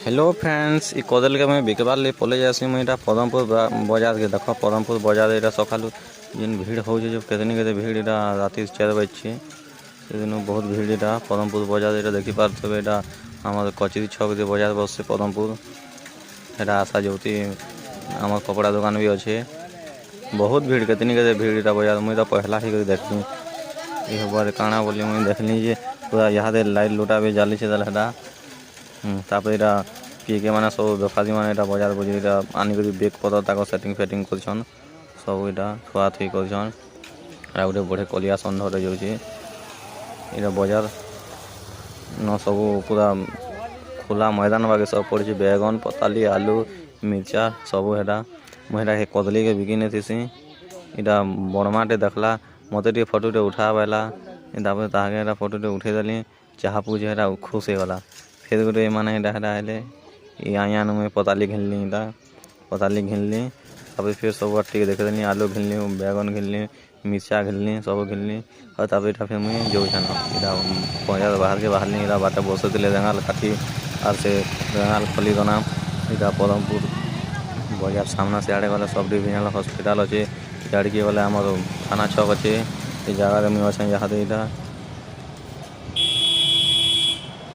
hello friends ई कदल के मैं बिकबार ले पले जासी मैं पदमपुर बाजार के देख पदमपुर बाजार ये सका जिन भीड़ हो जो कितनी के भीड़ यहाँ राति 4 बजे से दिन बहुत भीड़ यहाँ पदमपुर बाजार ये देखी पारे यहाँ आम कचेरी छक बाजार बस पदमपुर यहाँ आशा ज्योति आम कपड़ा दुकान भी अच्छे बहुत भीड़ कितनी के भीड़ यहाँ बाजार मुझे पहला ही देखली ये बार काଣା बोली मुझे देखली जे पूरा यहाँ लाइट लुटा भी जाली से तापर यहाँ किए के मैंने सब बेपारी मैंने बाजार बुझे आनिक बेग पतर तक सेटिंग फेटिंग करछन सब यहाँ थुआ थुई करछन गोटे बढ़े कलिया षंढ जाऊँगी यहाँ बाजार न सब पूरा खुला मैदान बागे सब पड़ी बैगन पताली आलू मिर्चा सब है मुझे कदली के बिकी नहीं थी यहाँ बड़माटे देखला मत फोटो उठा पाला ताके फोटो उठेदेली चाह पूछे खुश होगा फिर गोटे माने आए यहाँ मुझे पताली घिनली पताली घिनली तब फिर सब टे देखेदेली आलू घिनली बैगन घिनली मिर्चा घिनली सब घिनली और तब फिर मुझे जो बाजार बाहर के बाहर यहाँ बाटे बसते रेंगाल काटी और से रेंगाल खली दना यहाँ पदमपुर बाजार सामना से आड़े गले सब डिविजनल हॉस्पिटल अच्छे इड़े गले आम थाना छक अच्छे ये जगह मुझे अच्छे यहाँ